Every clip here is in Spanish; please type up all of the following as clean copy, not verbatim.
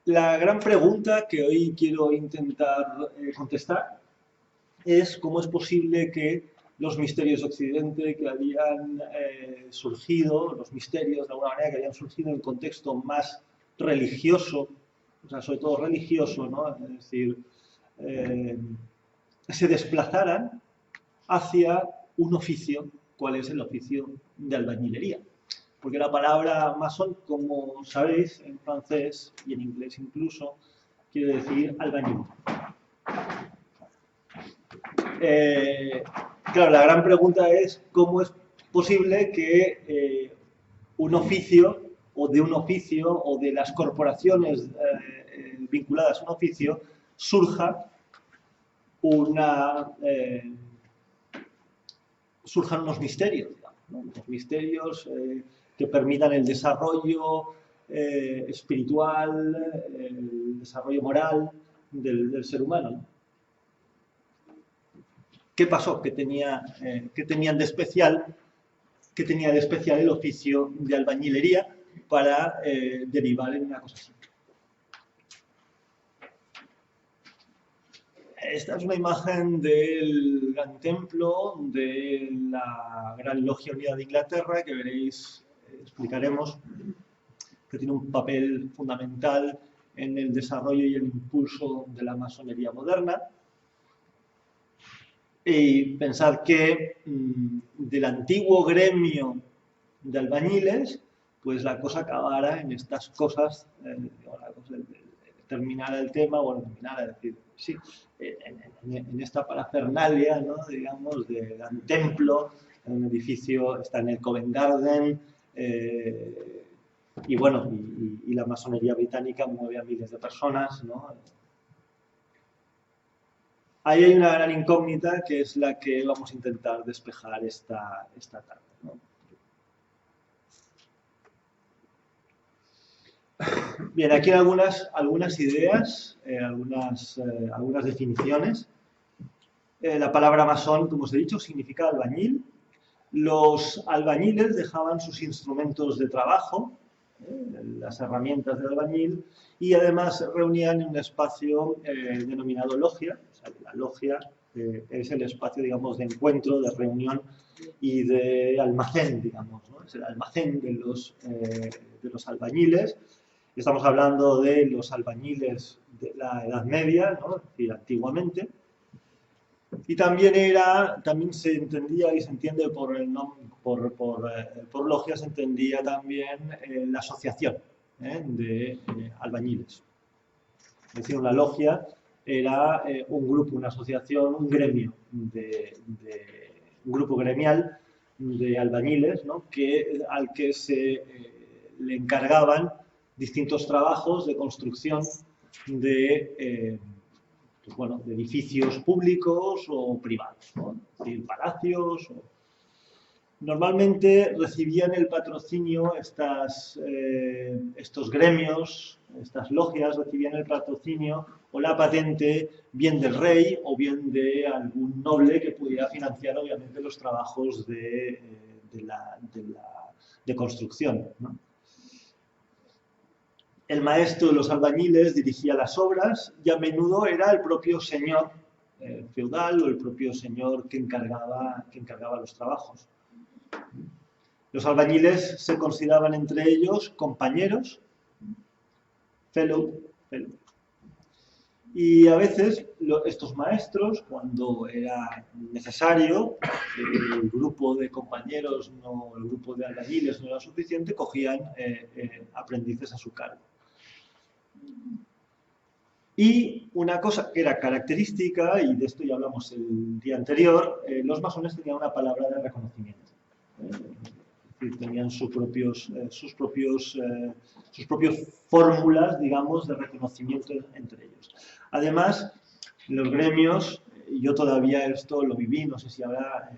La gran pregunta que hoy quiero intentar contestar es cómo es posible que los misterios de Occidente que habían surgido, los misterios de alguna manera que habían surgido en un contexto más religioso, o sea, sobre todo religioso, ¿no? Es decir, eh, se desplazaran hacia un oficio, ¿cuál es el oficio de albañilería? Porque la palabra masón, como sabéis, en francés y en inglés incluso, quiere decir albañil. Claro, la gran pregunta es cómo es posible que un oficio o de un oficio o de las corporaciones vinculadas a un oficio surja una, surjan unos misterios, digamos, ¿no? Unos misterios que permitan el desarrollo espiritual, el desarrollo moral del ser humano, ¿no? ¿Qué pasó? ¿Qué tenían de especial? ¿Qué tenía de especial el oficio de albañilería para derivar en una cosa así? Esta es una imagen del gran templo de la Gran Logia Unida de Inglaterra, que veréis, explicaremos, que tiene un papel fundamental en el desarrollo y el impulso de la masonería moderna. Y pensad que del antiguo gremio de albañiles, pues la cosa acabara en estas cosas, terminara el tema, bueno, terminara, es decir, sí, en esta parafernalia, ¿no? Digamos, de un templo, en un edificio, está en el Covent Garden, y bueno, y la masonería británica mueve a miles de personas, ¿no? Ahí hay una gran incógnita que es la que vamos a intentar despejar esta tarde, ¿no? Bien, aquí hay algunas ideas, algunas definiciones. La palabra masón, como os he dicho, significa albañil. Los albañiles dejaban sus instrumentos de trabajo, las herramientas del albañil, y además se reunían en un espacio denominado logia. O sea, la logia es el espacio, digamos, de encuentro, de reunión y de almacén, digamos, ¿no? Es el almacén de los albañiles. Estamos hablando de los albañiles de la Edad Media, ¿no? Es decir, antiguamente. Y también se entendía y se entiende por logia, se entendía también la asociación de albañiles. Es decir, una logia era un grupo, una asociación, un gremio, un grupo gremial de albañiles, ¿no? Al que se le encargaban distintos trabajos de construcción de edificios públicos o privados, ¿no? Es decir, palacios. Normalmente recibían el patrocinio, estos gremios, estas logias, recibían el patrocinio o la patente bien del rey o bien de algún noble que pudiera financiar, obviamente, los trabajos de construcción, ¿no? El maestro de los albañiles dirigía las obras y a menudo era el propio señor feudal o el propio señor que encargaba los trabajos. Los albañiles se consideraban entre ellos compañeros, fellow. Y a veces estos maestros, cuando era necesario, el grupo de compañeros, el grupo de albañiles no era suficiente, cogían aprendices a su cargo. Y una cosa que era característica, y de esto ya hablamos el día anterior, los masones tenían una palabra de reconocimiento. Tenían sus propios fórmulas, digamos, de reconocimiento entre ellos. Además, los gremios, yo todavía esto lo viví, no sé si ahora,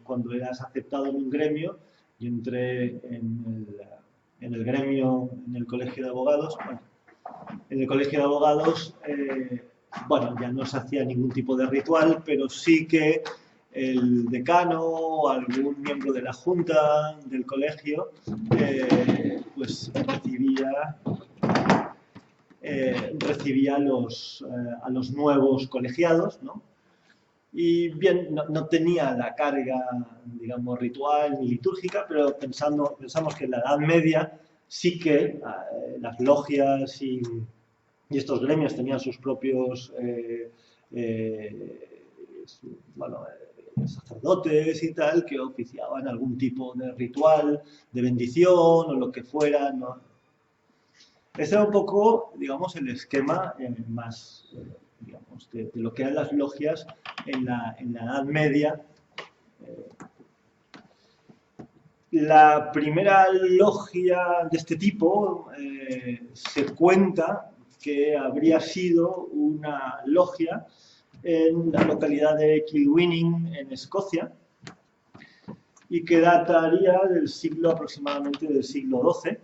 cuando eras aceptado en un gremio, yo entré en el gremio, en el colegio de abogados. Bueno, en el colegio de abogados, ya no se hacía ningún tipo de ritual, pero sí que el decano o algún miembro de la junta del colegio pues recibía recibía a los nuevos colegiados, ¿no? Y bien, no tenía la carga, digamos, ritual ni litúrgica, pero pensamos que en la Edad Media sí que las logias y estos gremios tenían sus propios bueno, sacerdotes y tal, que oficiaban algún tipo de ritual, de bendición o lo que fuera, ¿no? Ese era un poco, digamos, el esquema más, digamos, de lo que eran las logias en la Edad Media. La primera logia de este tipo se cuenta que habría sido una logia en la localidad de Kilwinning, en Escocia, y que dataría del siglo aproximadamente del siglo XII,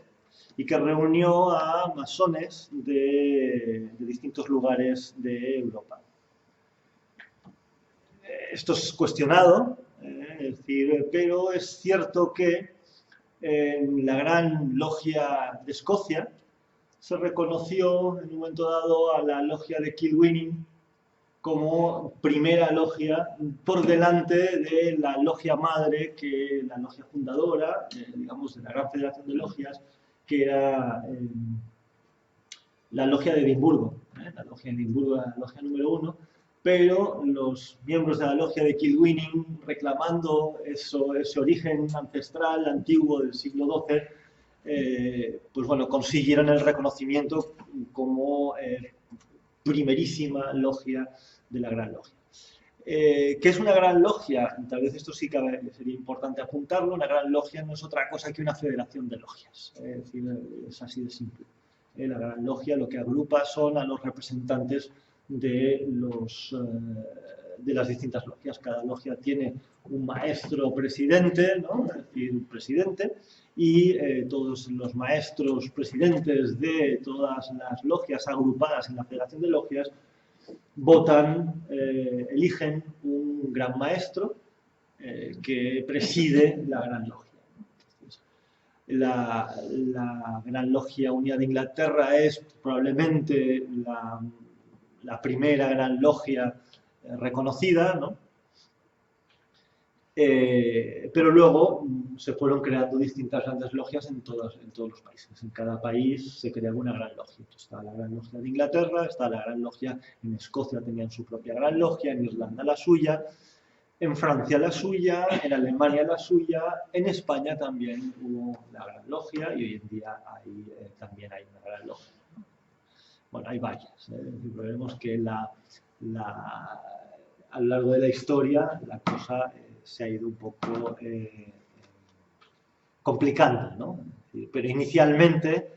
y que reunió a masones de distintos lugares de Europa. Esto es cuestionado, es decir, pero es cierto que en la Gran Logia de Escocia se reconoció en un momento dado a la Logia de Kilwinning como primera logia por delante de la logia madre, que la logia fundadora, digamos, de la Gran Federación de Logias, que era la logia de Edimburgo. La logia de Edimburgo era la logia número 1, pero los miembros de la logia de Kilwinning, reclamando ese origen ancestral antiguo del siglo XII, pues bueno, consiguieron el reconocimiento como primerísima logia de la Gran Logia. ¿Qué es una Gran Logia? Tal vez esto sí que sería importante apuntarlo. Una Gran Logia no es otra cosa que una federación de logias. Es decir, es así de simple. La Gran Logia lo que agrupa son a los representantes de las distintas logias. Cada logia tiene un maestro presidente, ¿no? Es decir, un presidente, y todos los maestros presidentes de todas las logias agrupadas en la Federación de Logias votan, eligen un gran maestro que preside la Gran Logia. La Gran Logia Unida de Inglaterra es probablemente la primera Gran Logia reconocida, ¿no? Pero luego se fueron creando distintas grandes logias en todos los países. En cada país se creaba una gran logia. Entonces, está la Gran Logia de Inglaterra, está la Gran Logia en Escocia, tenían su propia Gran Logia, en Irlanda la suya, en Francia la suya, en Alemania la suya, en España también hubo la Gran Logia y hoy en día también hay una Gran Logia. Bueno, hay varias. Vemos que a lo largo de la historia la cosa se ha ido un poco complicando, ¿no? Pero inicialmente,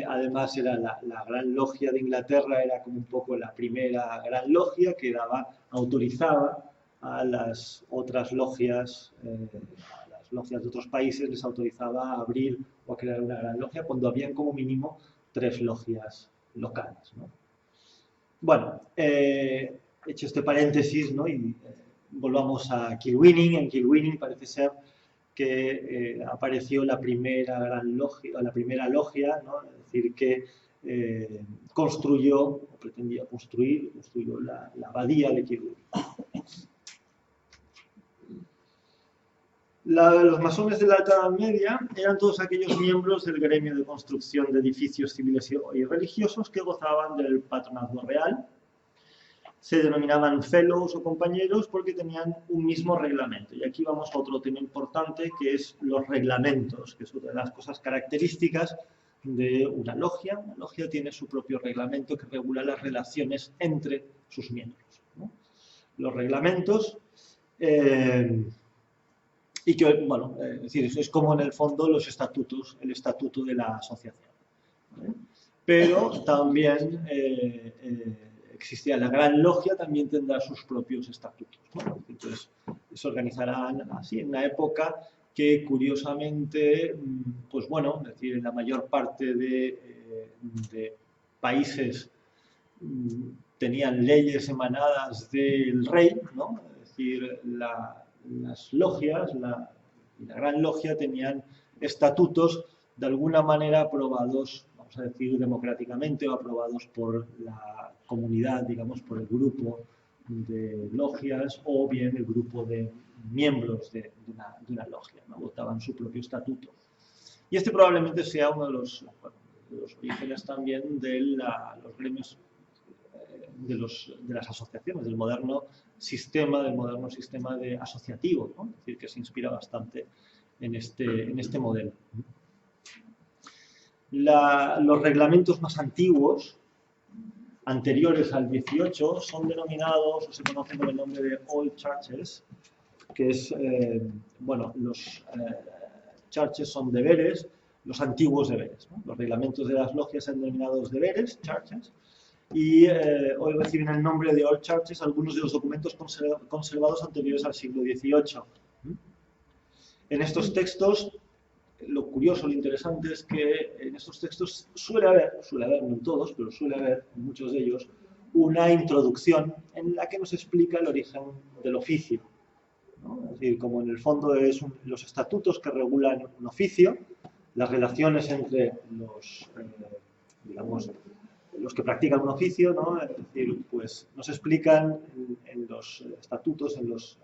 además, era la Gran Logia de Inglaterra, era como un poco la primera Gran Logia que autorizaba a las otras logias, a las logias de otros países, les autorizaba a abrir o a crear una Gran Logia cuando habían como mínimo 3 logias locales, ¿no? Bueno, hecho este paréntesis, ¿no? Y volvamos a Kilwinning. En Kilwinning parece ser que apareció la primera gran logia, la primera logia, ¿no? Es decir, que construyó, o pretendía construyó la abadía de Kilwinning. Los masones de la Edad Media eran todos aquellos miembros del gremio de construcción de edificios civiles y religiosos que gozaban del patronazgo real. Se denominaban fellows o compañeros porque tenían un mismo reglamento. Y aquí vamos a otro tema importante, que es los reglamentos, que es otra de las cosas características de una logia. Una logia tiene su propio reglamento que regula las relaciones entre sus miembros, ¿no? Los reglamentos, y que, bueno, es decir, eso es como en el fondo los estatutos, el estatuto de la asociación, ¿vale? Pero también existía la Gran Logia, también tendrá sus propios estatutos, ¿no? Entonces, se organizarán así en una época que, curiosamente, pues bueno, es decir, en la mayor parte de países tenían leyes emanadas del rey, ¿no? Es decir, las logias, la Gran Logia tenían estatutos de alguna manera aprobados vamos a decir, democráticamente o aprobados por la comunidad, digamos, por el grupo de logias o bien el grupo de miembros de una logia, ¿no? Votaban su propio estatuto. Y este probablemente sea uno de los orígenes también de los gremios, de las asociaciones, del moderno sistema asociativo, ¿no? Es decir, que se inspira bastante en este modelo. Los reglamentos más antiguos, anteriores al 18, son denominados o se conocen con el nombre de Old Churches, que es, bueno, los churches son deberes, los antiguos deberes, ¿no? Los reglamentos de las logias son denominados deberes, churches, y hoy reciben el nombre de Old Churches algunos de los documentos conservados anteriores al siglo XVIII. En estos textos, lo curioso, lo interesante es que en estos textos suele haber, no en todos, pero suele haber en muchos de ellos, una introducción en la que nos explica el origen del oficio, ¿no? Es decir, como en el fondo es los estatutos que regulan un oficio, las relaciones entre digamos, los que practican un oficio, ¿no? Es decir, pues nos explican en los estatutos, en los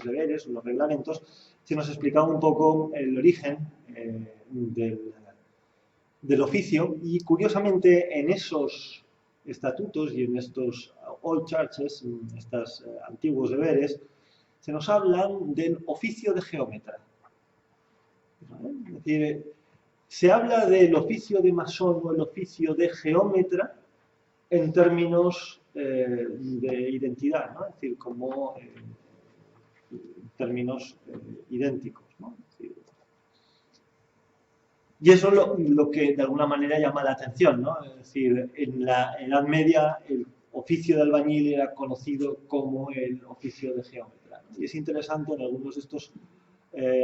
deberes, en los reglamentos, se nos explica un poco el origen del oficio, y curiosamente en esos estatutos y en estos old churches, en estos antiguos deberes, se nos hablan del oficio de geómetra. ¿Vale? Es decir, se habla del oficio de masón o el oficio de geómetra en términos de identidad, ¿no? Es decir, como términos idénticos, ¿no? Es decir, y eso es lo que de alguna manera llama la atención, ¿no? Es decir, en la Edad Media el oficio de albañil era conocido como el oficio de geómetra, ¿no? Y es interesante en algunos de estos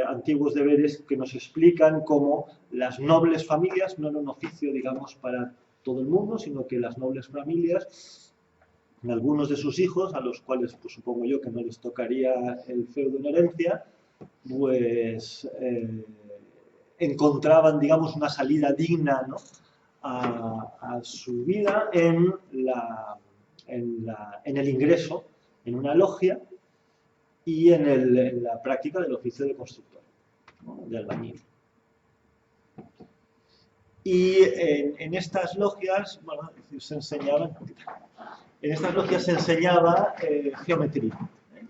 antiguos deberes que nos explican cómo las nobles familias no era un oficio, digamos, para todo el mundo, sino que las nobles familias, algunos de sus hijos, a los cuales pues, supongo yo que no les tocaría el feudo en herencia, pues encontraban, digamos, una salida digna, ¿no? a su vida en el ingreso en una logia y en la práctica del oficio de constructor, ¿no? De albañil. Y en estas logias, bueno, se enseñaba geometría.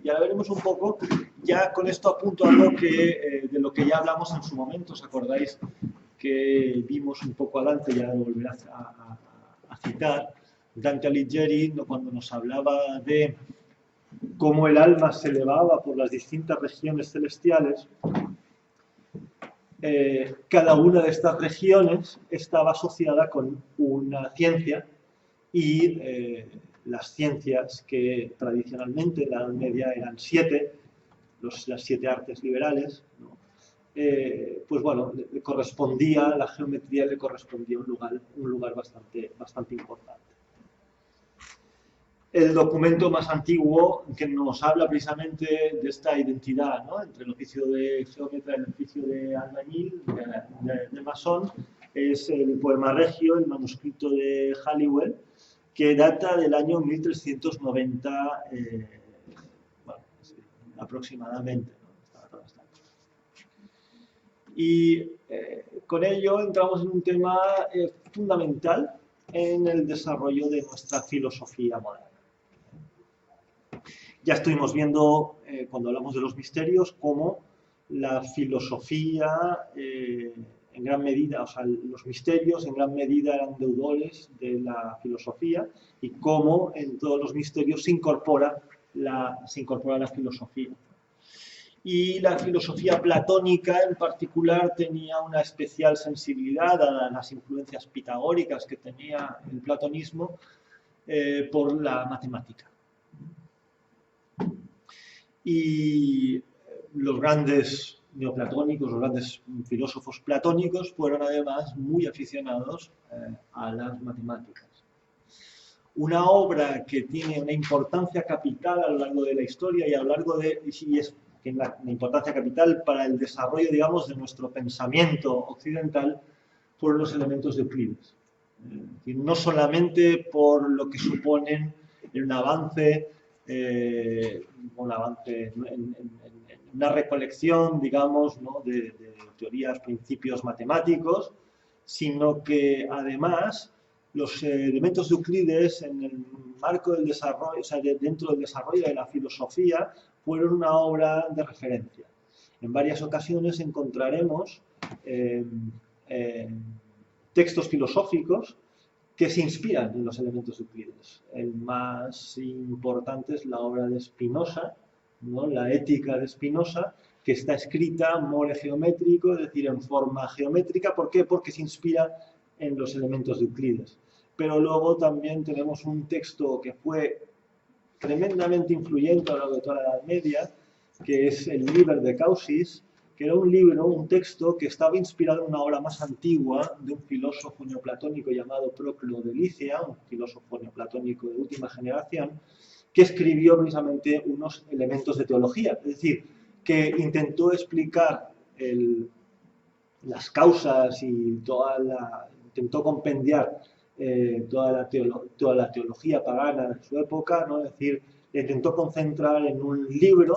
Y ahora veremos un poco, ya con esto apunto a algo de lo que ya hablamos en su momento. ¿Os acordáis que vimos un poco adelante, ya lo volveré a citar, Dante Alighieri, cuando nos hablaba de cómo el alma se elevaba por las distintas regiones celestiales? Cada una de estas regiones estaba asociada con una ciencia, y las ciencias que tradicionalmente en la Edad Media eran 7, las 7 artes liberales, ¿no? Pues bueno, la geometría le correspondía un lugar bastante importante. El documento más antiguo que nos habla precisamente de esta identidad, ¿no? Entre el oficio de geómetra y el oficio de albañil, de masón, es el Poema Regio, el manuscrito de Halliwell, que data del año 1390, bueno, aproximadamente, ¿no? Y con ello entramos en un tema fundamental en el desarrollo de nuestra filosofía moderna. Ya estuvimos viendo, cuando hablamos de los misterios, cómo la filosofía, en gran medida, o sea, los misterios en gran medida eran deudores de la filosofía, y cómo en todos los misterios se incorpora la filosofía. Y la filosofía platónica, en particular, tenía una especial sensibilidad a las influencias pitagóricas que tenía el platonismo por la matemática. Y los grandes neoplatónicos, los grandes filósofos platónicos fueron además muy aficionados a las matemáticas. Una obra que tiene una importancia capital a lo largo de la historia y a lo largo de... tiene una importancia capital para el desarrollo, digamos, de nuestro pensamiento occidental, fueron los elementos de Euclides. No solamente por lo que suponen en un avance, en una recolección, digamos, ¿no? de teorías, principios matemáticos, sino que además los elementos de Euclides en el marco del desarrollo, o sea, dentro del desarrollo de la filosofía, fueron una obra de referencia. En varias ocasiones encontraremos textos filosóficos que se inspiran en los elementos de Euclides. El más importante es la obra de Spinoza, ¿no? La Ética de Spinoza, que está escrita mole geométrico, es decir, en forma geométrica. ¿Por qué? Porque se inspira en los elementos de Euclides. Pero luego también tenemos un texto que fue tremendamente influyente a lo largo de toda la Edad Media, que es el Liber de Causis, que era un libro, un texto que estaba inspirado en una obra más antigua de un filósofo neoplatónico llamado Proclo de Licia, un filósofo neoplatónico de última generación, que escribió precisamente unos elementos de teología, es decir, que intentó explicar las causas y intentó compendiar toda la teología pagana de su época, ¿no? Es decir, intentó concentrar en un libro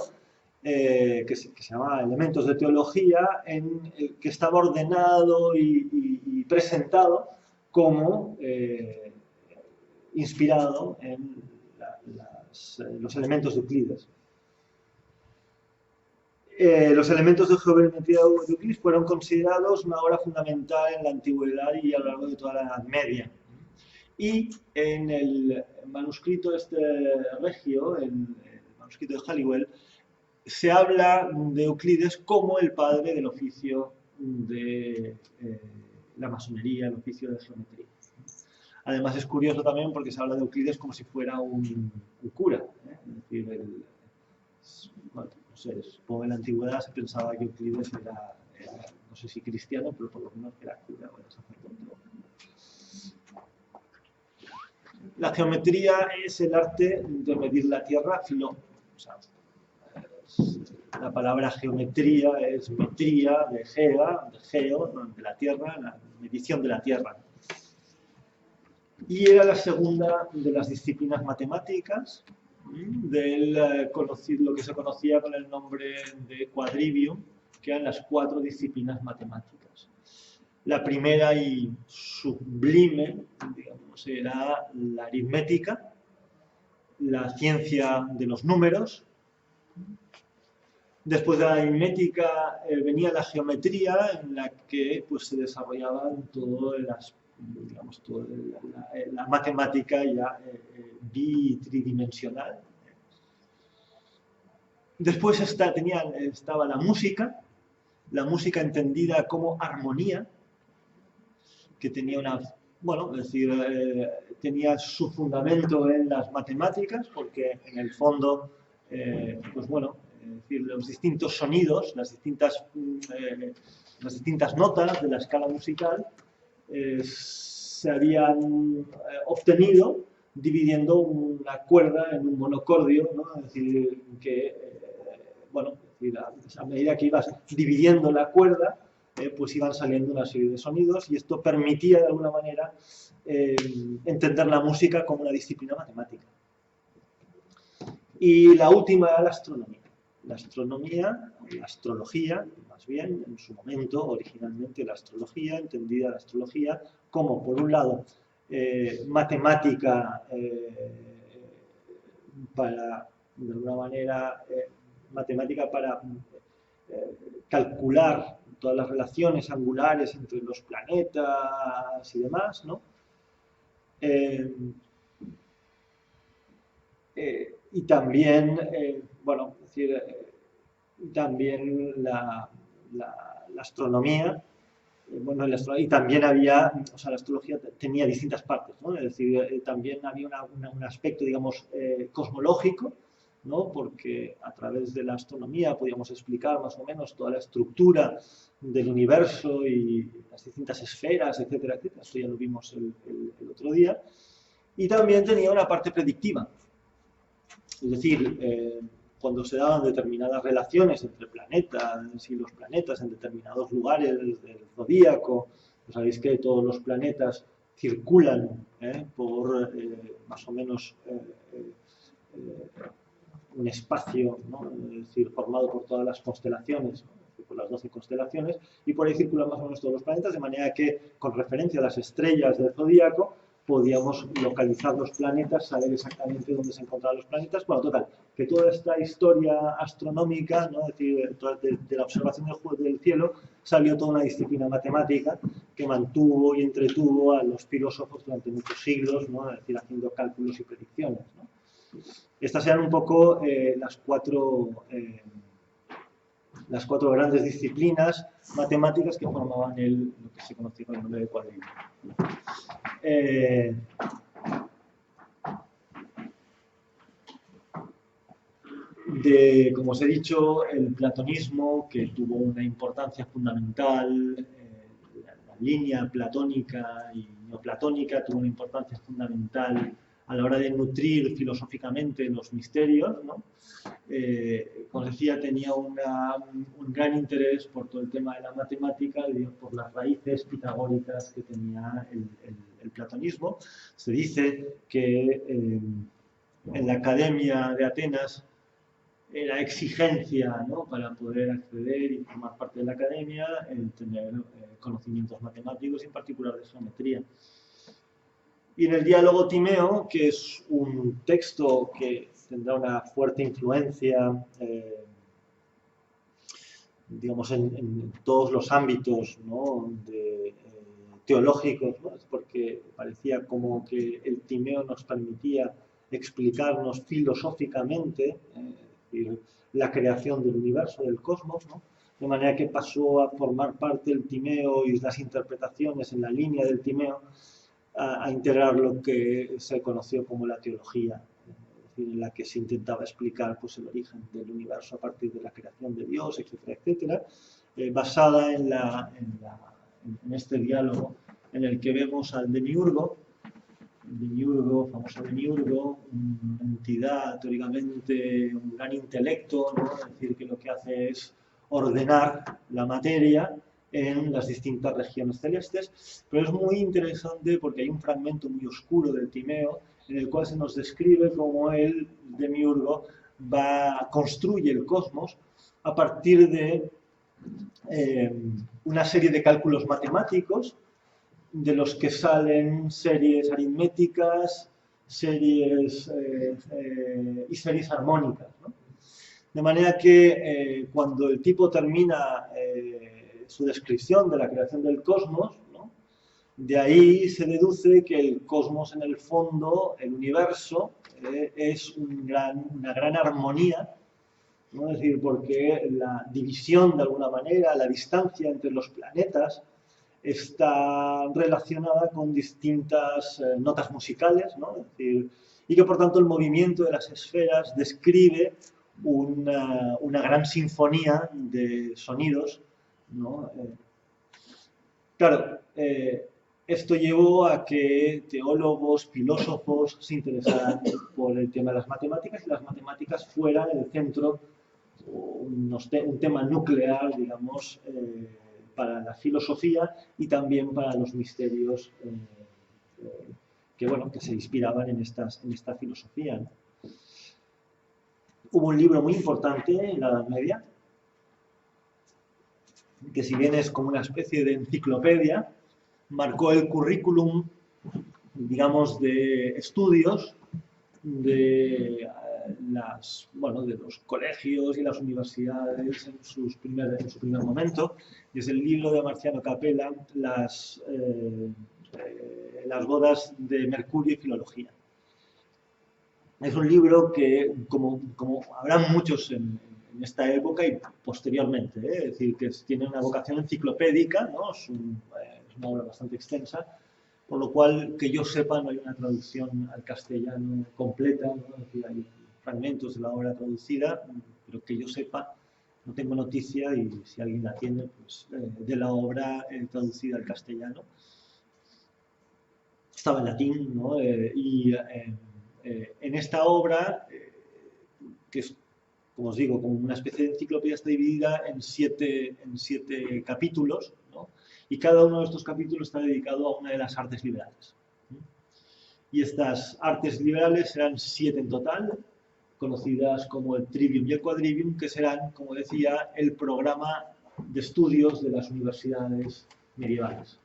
que se llamaba Elementos de Teología, que estaba ordenado y presentado como inspirado en los elementos de Euclides. Los elementos de geometría de Euclides fueron considerados una obra fundamental en la antigüedad y a lo largo de toda la Edad Media. Y en el manuscrito regio, el manuscrito de Halliwell, se habla de Euclides como el padre del oficio de la masonería, el oficio de geometría. Además es curioso también porque se habla de Euclides como si fuera un cura, es decir, bueno, no sé, supongo que en la antigüedad se pensaba que Euclides era, no sé si cristiano, pero por lo menos era cura o era sacerdote. La geometría es el arte de medir la tierra, la palabra geometría es metría, de geo, de la tierra, la medición de la tierra. Y era la segunda de las disciplinas matemáticas, lo que se conocía con el nombre de quadrivium, que eran las 4 disciplinas matemáticas. La primera y sublime, digamos, era la aritmética, la ciencia de los números. Después de la aritmética venía la geometría, en la que pues, se desarrollaban toda la matemática ya bitridimensional. Después estaba la música entendida como armonía, que tenía tenía su fundamento en las matemáticas, porque en el fondo, pues bueno, es decir, los distintos sonidos, las distintas notas de la escala musical se habían obtenido dividiendo una cuerda en un monocordio, ¿no? Es decir, que, a medida que ibas dividiendo la cuerda, pues iban saliendo una serie de sonidos y esto permitía de alguna manera entender la música como una disciplina matemática. Y la última era la astronomía. La astrología, más bien, en su momento, originalmente la astrología, entendida la astrología como, por un lado, matemática para, de alguna manera, matemática para calcular todas las relaciones angulares entre los planetas y demás, ¿no? Y también, también la astronomía, y también había, la astrología tenía distintas partes, ¿no? Es decir, también había un aspecto, digamos, cosmológico, ¿no? Porque a través de la astronomía podíamos explicar más o menos toda la estructura del universo y las distintas esferas, etcétera, etcétera. Esto ya lo vimos el otro día. Y también tenía una parte predictiva. Es decir, cuando se daban determinadas relaciones entre planetas y los planetas en determinados lugares del zodíaco, pues sabéis que todos los planetas circulan por más o menos un espacio, ¿no? Es decir, formado por todas las constelaciones, ¿no? Por las 12 constelaciones, y por ahí circulan más o menos todos los planetas, de manera que, con referencia a las estrellas del zodíaco, podíamos localizar los planetas, saber exactamente dónde se encontraban los planetas. Bueno, total, que toda esta historia astronómica, ¿no? Es decir, de la observación del cielo, salió toda una disciplina matemática que mantuvo y entretuvo a los filósofos durante muchos siglos, ¿no? Es decir, haciendo cálculos y predicciones, ¿no? Estas eran un poco las cuatro grandes disciplinas matemáticas que formaban lo que se conocía con el nombre de cuadrillo. Como os he dicho, el platonismo, que tuvo una importancia fundamental, la línea platónica y neoplatónica tuvo una importancia fundamental a la hora de nutrir filosóficamente los misterios, ¿no? Como os decía, tenía un gran interés por todo el tema de la matemática y por las raíces pitagóricas que tenía el platonismo. Se dice que en la Academia de Atenas era exigencia, ¿no?, para poder acceder y formar parte de la academia, el tener conocimientos matemáticos y en particular de geometría. Y en el diálogo Timeo, que es un texto que tendrá una fuerte influencia, digamos, en todos los ámbitos, ¿no?, teológicos, ¿no?, porque parecía como que el Timeo nos permitía explicarnos filosóficamente la creación del universo, del cosmos, ¿no?, de manera que pasó a formar parte del Timeo y las interpretaciones en la línea del Timeo a integrar lo que se conoció como la teología, es decir, en la que se intentaba explicar, pues, el origen del universo a partir de la creación de Dios, etcétera, etcétera, basada en este diálogo en el que vemos al Demiurgo, famoso Demiurgo, una entidad teóricamente, un gran intelecto, ¿no?, es decir, que lo que hace es ordenar la materia en las distintas regiones celestes, pero es muy interesante porque hay un fragmento muy oscuro del Timeo en el cual se nos describe cómo el Demiurgo construye el cosmos a partir de una serie de cálculos matemáticos de los que salen series aritméticas, series y series armónicas, ¿no? De manera que cuando el tipo termina su descripción de la creación del cosmos, ¿no?, de ahí se deduce que el cosmos, en el fondo, el universo, es una gran armonía, ¿no?, es decir, porque la división, de alguna manera, la distancia entre los planetas, está relacionada con distintas notas musicales, ¿no?, es decir, y que por tanto el movimiento de las esferas describe una gran sinfonía de sonidos, ¿no? Claro, esto llevó a que teólogos, filósofos se interesaran por el tema de las matemáticas y las matemáticas fueran el centro, un tema nuclear, digamos, para la filosofía y también para los misterios que se inspiraban en esta filosofía, ¿no? Hubo un libro muy importante en la Edad Media, que si bien es como una especie de enciclopedia, marcó el currículum, digamos, de estudios de los colegios y las universidades en su primer momento, y es el libro de Marciano Capella, las bodas de Mercurio y Filología. Es un libro que, como habrá muchos en esta época y posteriormente, es decir, que tiene una vocación enciclopédica, ¿no? Es una obra bastante extensa, por lo cual, que yo sepa, no hay una traducción al castellano completa, ¿no? Es decir, hay fragmentos de la obra traducida, pero que yo sepa, no tengo noticia, y si alguien la tiene, pues de la obra traducida al castellano. Estaba en latín, ¿no? En esta obra, que es, como os digo, como una especie de enciclopedia, está dividida en siete capítulos, ¿no? y cada uno de estos capítulos está dedicado a una de las artes liberales. Y estas artes liberales serán 7 en total, conocidas como el Trivium y el Quadrivium, que serán, como decía, el programa de estudios de las universidades medievales.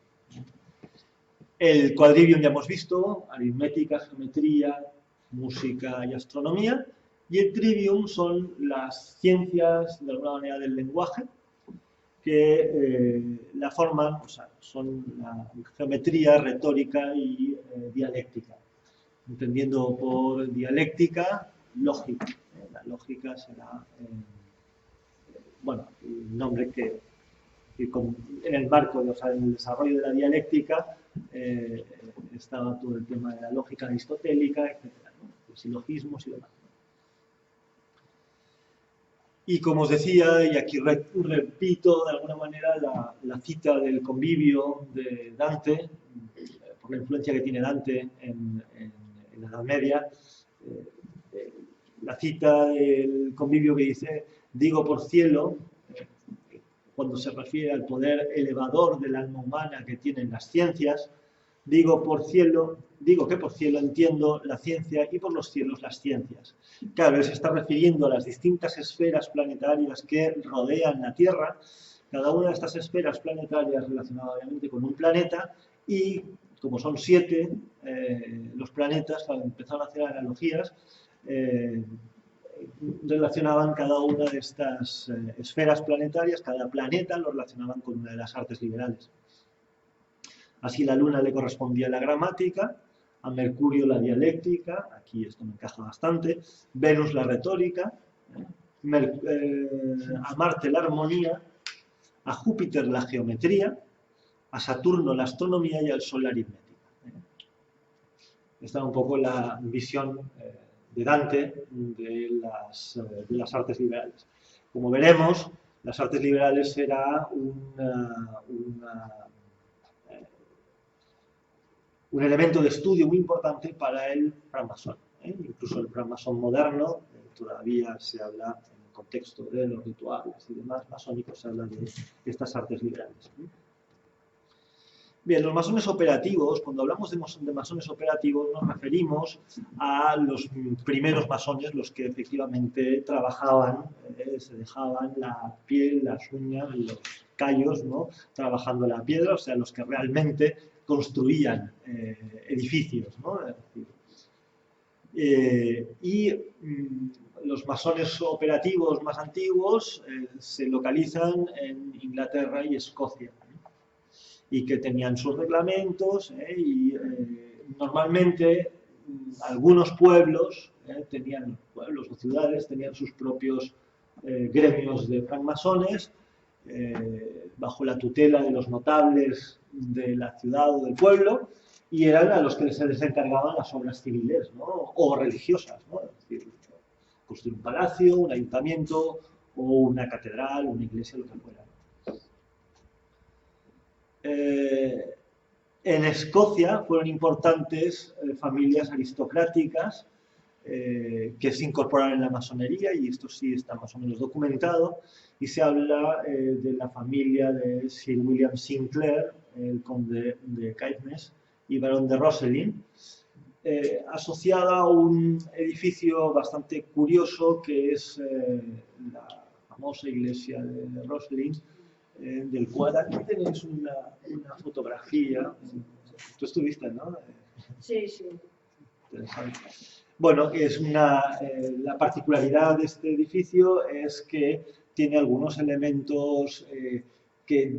El Quadrivium ya hemos visto, aritmética, geometría, música y astronomía, y el Trivium son las ciencias, de alguna manera, del lenguaje, que la forman, o sea, son la geometría, retórica y dialéctica. Entendiendo por dialéctica, lógica. La lógica será, bueno, el nombre que en el marco, o sea, en el desarrollo de la dialéctica, estaba todo el tema de la lógica aristotélica, etc., ¿no? Los silogismos y demás. Y como os decía, y aquí repito de alguna manera la cita del Convivio de Dante, por la influencia que tiene Dante en la Edad Media, la cita del Convivio que dice, digo por cielo, cuando se refiere al poder elevador del alma humana que tienen las ciencias, digo que por cielo entiendo la ciencia y por los cielos las ciencias. Claro, él se está refiriendo a las distintas esferas planetarias que rodean la Tierra, cada una de estas esferas planetarias relacionada obviamente con un planeta, y como son 7 los planetas, cuando empezaron a hacer analogías, relacionaban cada una de estas esferas planetarias, cada planeta lo relacionaban con una de las artes liberales. Así la Luna le correspondía la gramática, a Mercurio la dialéctica, aquí esto me encaja bastante, Venus la retórica, a Marte la armonía, a Júpiter la geometría, a Saturno la astronomía y al Sol la aritmética. Esta es un poco la visión de Dante de las artes liberales. Como veremos, las artes liberales será un elemento de estudio muy importante para el francmasón. Incluso el francmasón moderno, todavía se habla en el contexto de los rituales y demás masónicos, se habla de estas artes liberales. Bien, los masones operativos, cuando hablamos de masones operativos nos referimos a los primeros masones, los que efectivamente trabajaban, se dejaban la piel, las uñas, los callos, ¿no? Trabajando la piedra, o sea, los que realmente construían edificios, ¿no? Los masones operativos más antiguos se localizan en Inglaterra y Escocia, y que tenían sus reglamentos y normalmente algunos pueblos, pueblos o ciudades tenían sus propios gremios de francmasones bajo la tutela de los notables de la ciudad o del pueblo, y eran a los que se les encargaban las obras civiles, ¿no? O religiosas, ¿no? Es decir, construir un palacio, un ayuntamiento o una catedral, una iglesia, lo que fuera. En Escocia fueron importantes familias aristocráticas que se incorporaron en la masonería, y esto sí está más o menos documentado, y se habla de la familia de Sir William Sinclair, el conde de Caithness y barón de Rosslyn, asociada a un edificio bastante curioso que es la famosa iglesia de Rosslyn, del cual aquí tenéis una fotografía. Tú estuviste, ¿no? Sí, sí. Interesante. Bueno, la particularidad de este edificio es que tiene algunos elementos que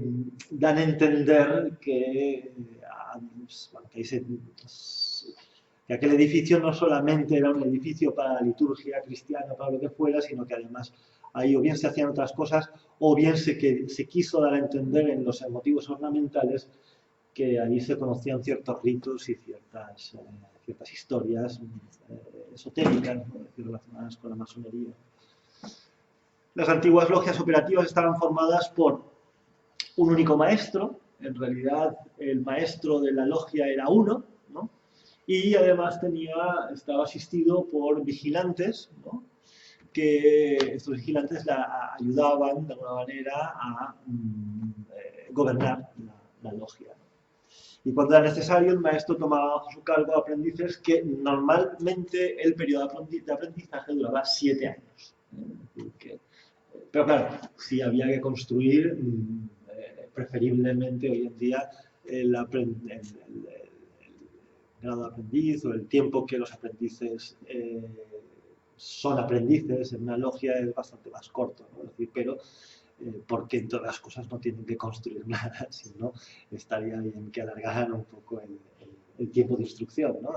dan a entender que aquel edificio no solamente era un edificio para la liturgia cristiana, para lo que fuera, sino que además ahí o bien se hacían otras cosas, o bien se quiso dar a entender en los motivos ornamentales que allí se conocían ciertos ritos y ciertas historias esotéricas, ¿no? Relacionadas con la masonería. Las antiguas logias operativas estaban formadas por un único maestro. En realidad el maestro de la logia era uno, ¿no? Y además estaba asistido por vigilantes, ¿no? Que estos vigilantes la ayudaban de alguna manera a gobernar logia, ¿no? Y cuando era necesario, el maestro tomaba bajo su cargo aprendices que normalmente el periodo de aprendizaje duraba 7 años. Pero claro, si había que construir, preferiblemente hoy en día el grado de aprendiz o el tiempo que los aprendices son aprendices en una logia es bastante más corto, ¿no? Es decir, pero porque en todas las cosas no tienen que construir nada, sino estaría bien que alargaran un poco el tiempo de instrucción, ¿no?